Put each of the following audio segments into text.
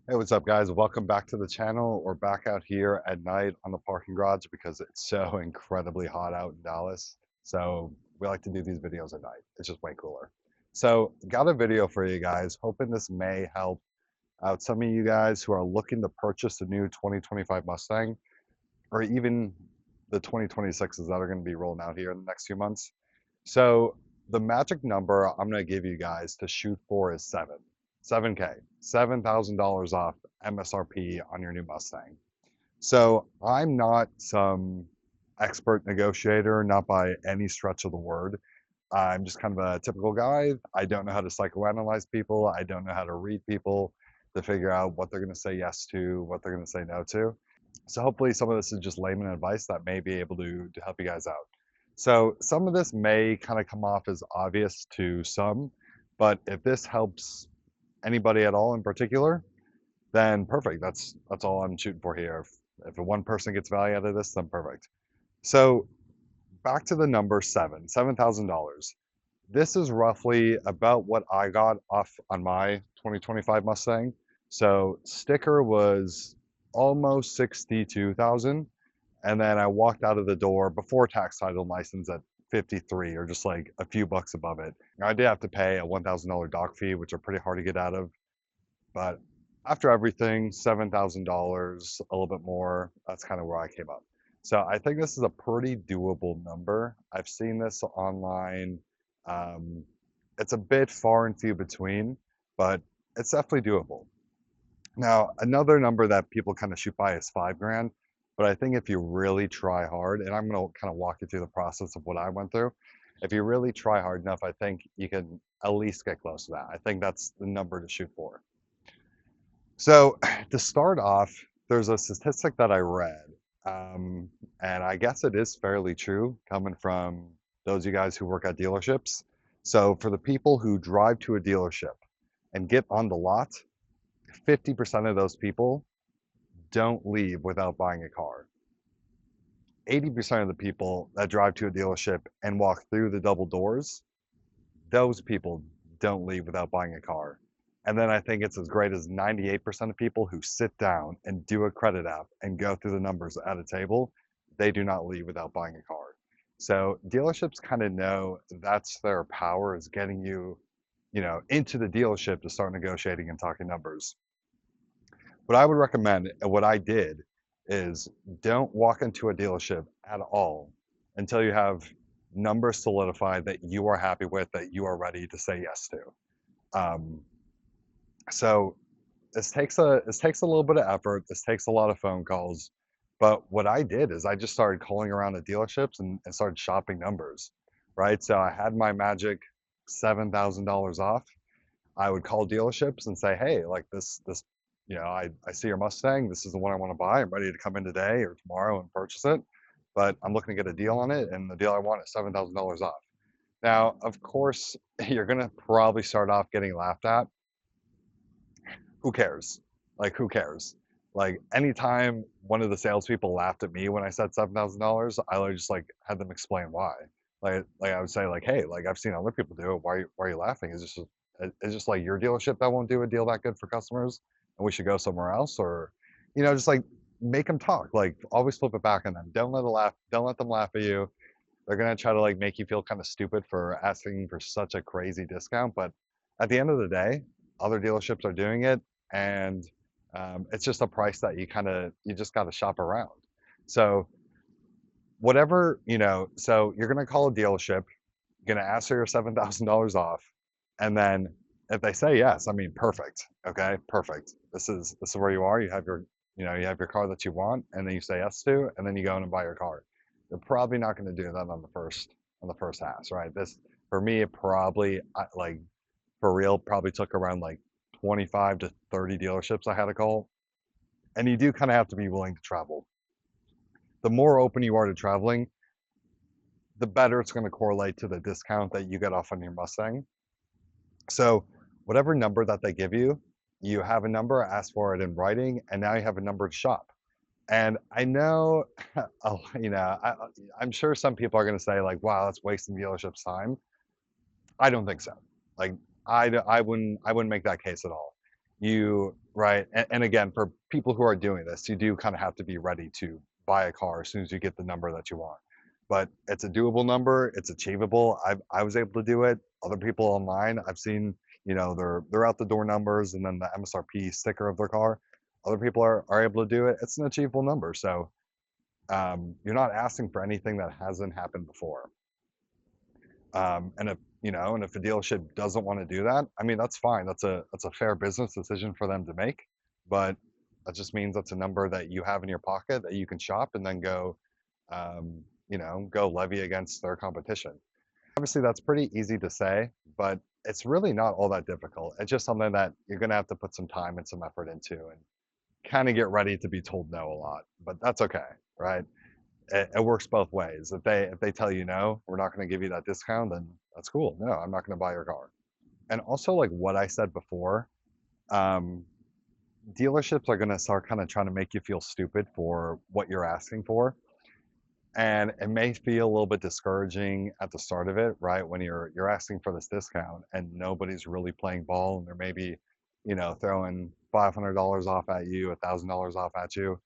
Hey, what's up, guys? Welcome back to the channel. We're back out here at night on the parking garage because it's so incredibly hot out in Dallas. So we like to do these videos at night. It's just way cooler. So got a video for you guys, hoping this may help out some of you guys who are looking to purchase a new 2025 Mustang or even the 2026s that are going to be rolling out here in the next few months. So the magic number I'm going to give you guys to shoot for is 7K, $7,000 off MSRP on your new Mustang. So I'm not some expert negotiator, not by any stretch of the word. I'm just kind of a typical guy. I don't know how to psychoanalyze people. I don't know how to read people to figure out what they're going to say yes to, what they're going to say no to. So hopefully some of this is just layman advice that may be able to help you guys out. So some of this may kind of come off as obvious to some, but if this helps anybody at all in particular, then perfect. That's all I'm shooting for here. If one person gets value out of this, then perfect. So back to the number $7,000. This is roughly about what I got off on my 2025 Mustang. So sticker was almost 62,000, and then I walked out of the door before tax, title, and license at 53, or just like a few bucks above it. I did have to pay a $1,000 dock fee, which are pretty hard to get out of, but after everything, $7,000, a little bit more, that's kind of where I came up. So I think this is a pretty doable number. I've seen this online. Um, it's a bit far and few between, but it's definitely doable. Now, another number that people kind of shoot by is 5 grand. But I think if you really try hard, and I'm going to kind of walk you through the process of what I went through. If you really try hard enough, I think you can at least get close to that. I think that's the number to shoot for. So to start off, there's a statistic that I read, and I guess it is fairly true coming from those of you guys who work at dealerships. So for the people who drive to a dealership and get on the lot, 50% of those people don't leave without buying a car. 80% of the people that drive to a dealership and walk through the double doors, those people don't leave without buying a car. And then I think it's as great as 98% of people who sit down and do a credit app and go through the numbers at a table, they do not leave without buying a car. So dealerships kind of know that's their power, is getting you, into the dealership to start negotiating and talking numbers. What I would recommend, and what I did, is don't walk into a dealership at all until you have numbers solidified that you are happy with, that you are ready to say yes to. So this takes a little bit of effort. This takes a lot of phone calls. But what I did is I just started calling around the dealerships and started shopping numbers, right? So I had my magic $7,000 off. I would call dealerships and say, hey, like this, I see your Mustang. This is the one I want to buy. I'm ready to come in today or tomorrow and purchase it. But I'm looking to get a deal on it, and the deal I want is $7,000 off. Now, of course, you're gonna probably start off getting laughed at. Who cares? Like, who cares? Like, anytime one of the salespeople laughed at me when I said $7,000, I literally just like had them explain why. Like I would say, like, hey, like I've seen other people do it. Why are you laughing? Is just like your dealership that won't do a deal that good for customers, and we should go somewhere else, or, just like make them talk. Like, always flip it back on them. Don't let them laugh at you. They're gonna try to like make you feel kind of stupid for asking for such a crazy discount, but at the end of the day, other dealerships are doing it, and it's just a price that you just got to shop around. So whatever, so you're gonna call a dealership, gonna ask for your $7,000 off, and then if they say yes, I mean, perfect. Okay, perfect. This is where you are. You have your car that you want, and then you say yes to, and then you go in and buy your car. You're probably not going to do that on the first pass, right? This, for me, it probably, like, for real, probably took around like 25 to 30 dealerships I had to call, and you do kind of have to be willing to travel. The more open you are to traveling, the better it's going to correlate to the discount that you get off on your Mustang. So whatever number that they give you, you have a number, ask for it in writing, and now you have a number to shop. And I know, I'm sure some people are going to say like, "Wow, that's wasting dealership's time." I don't think so. Like, I wouldn't make that case at all. Right, and again, for people who are doing this, you do kind of have to be ready to buy a car as soon as you get the number that you want. But it's a doable number, it's achievable. I was able to do it. Other people online, I've seen, they're out the door numbers and then the MSRP sticker of their car. Other people are able to do it. It's an achievable number. So you're not asking for anything that hasn't happened before. And if a dealership doesn't want to do that, I mean, that's fine. That's a fair business decision for them to make. But that just means that's a number that you have in your pocket that you can shop and then go levy against their competition. Obviously, that's pretty easy to say, but it's really not all that difficult. It's just something that you're going to have to put some time and some effort into and kind of get ready to be told no a lot. But that's okay, right? It works both ways. If they tell you no, we're not going to give you that discount, then that's cool. No, I'm not going to buy your car. And also, like what I said before, um, dealerships are going to start kind of trying to make you feel stupid for what you're asking for. And it may feel a little bit discouraging at the start of it, right? When you're asking for this discount and nobody's really playing ball, and they're maybe, throwing $500 off at you, $1,000 off at you.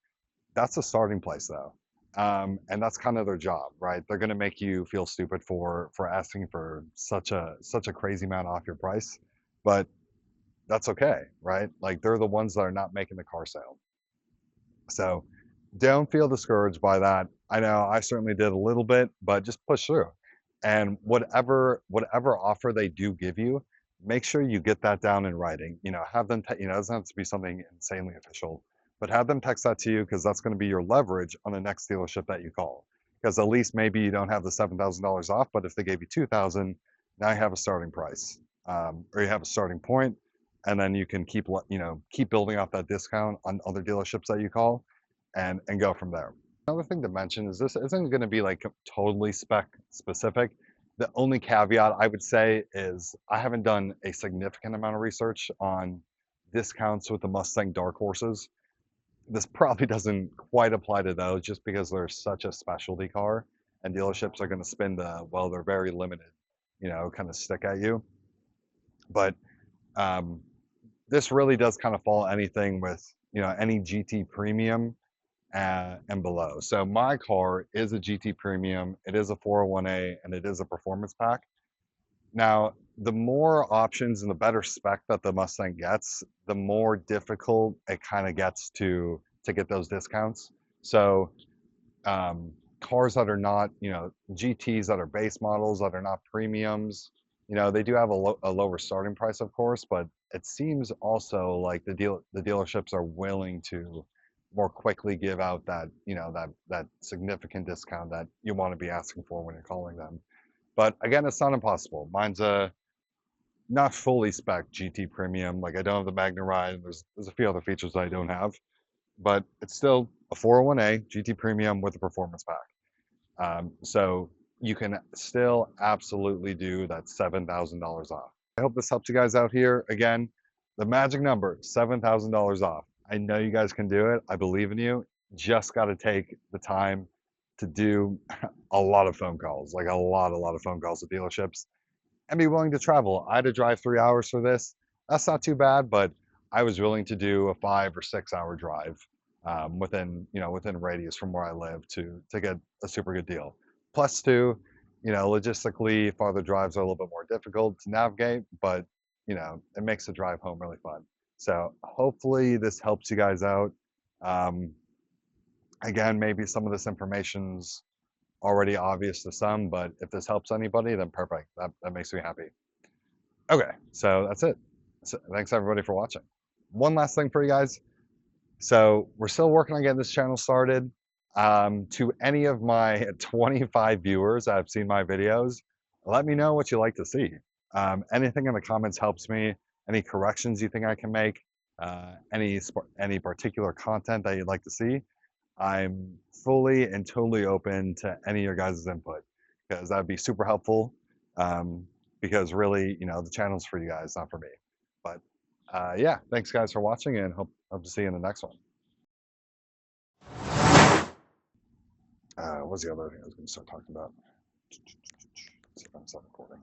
That's a starting place, though. And that's kind of their job, right? They're going to make you feel stupid for asking for such a crazy amount off your price, but that's okay, right? Like they're the ones that are not making the car sale. So don't feel discouraged by that. I know I certainly did a little bit, but just push through. And whatever offer they do give you, make sure you get that down in writing. Have them, it doesn't have to be something insanely official, but have them text that to you because that's going to be your leverage on the next dealership that you call. Because at least maybe you don't have the $7,000 off, but if they gave you 2,000, now you have a starting price, or you have a starting point, and then you can keep building off that discount on other dealerships that you call, and go from there. Another thing to mention is this isn't going to be like totally spec specific. The only caveat I would say is I haven't done a significant amount of research on discounts with the Mustang dark horses. This probably doesn't quite apply to those just because they're such a specialty car and dealerships are going to spin they're very limited, kind of stick at you. But um, this really does kind of fall anything with, any GT premium and below. So my car is a GT Premium, it is a 401A, and it is a performance pack. Now, the more options and the better spec that the Mustang gets, the more difficult it kind of gets to get those discounts. So cars that are not, GTs that are base models that are not premiums, they do have a lower starting price, of course, but it seems also like the dealerships are willing to more quickly give out that significant discount that you want to be asking for when you're calling them. But again, it's not impossible. Mine's a not fully spec GT Premium. Like I don't have the Magna Ride. There's a few other features that I don't have, but it's still a 401A GT Premium with a performance pack. So you can still absolutely do that $7,000 off. I hope this helps you guys out here. Again, the magic number, $7,000 off. I know you guys can do it. I believe in you. Just got to take the time to do a lot of phone calls, like a lot of phone calls to dealerships and be willing to travel. I had to drive 3 hours for this. That's not too bad, but I was willing to do a 5 or 6 hour drive within radius from where I live to get a super good deal. Plus, logistically, farther drives are a little bit more difficult to navigate, but it makes the drive home really fun. So hopefully this helps you guys out. Um, Again, maybe some of this information's already obvious to some, but if this helps anybody, then perfect. That makes me happy. Okay, so that's it. So thanks everybody for watching. One last thing for you guys. So we're still working on getting this channel started. To any of my 25 viewers that have seen my videos, let me know what you like to see. Anything in the comments helps me. Any corrections you think I can make, any particular content that you'd like to see, I'm fully and totally open to any of your guys' input because that'd be super helpful. Because really, the channel's for you guys, not for me. But yeah, thanks guys for watching and hope to see you in the next one. What's the other thing I was going to start talking about? Let's see if I'm still recording.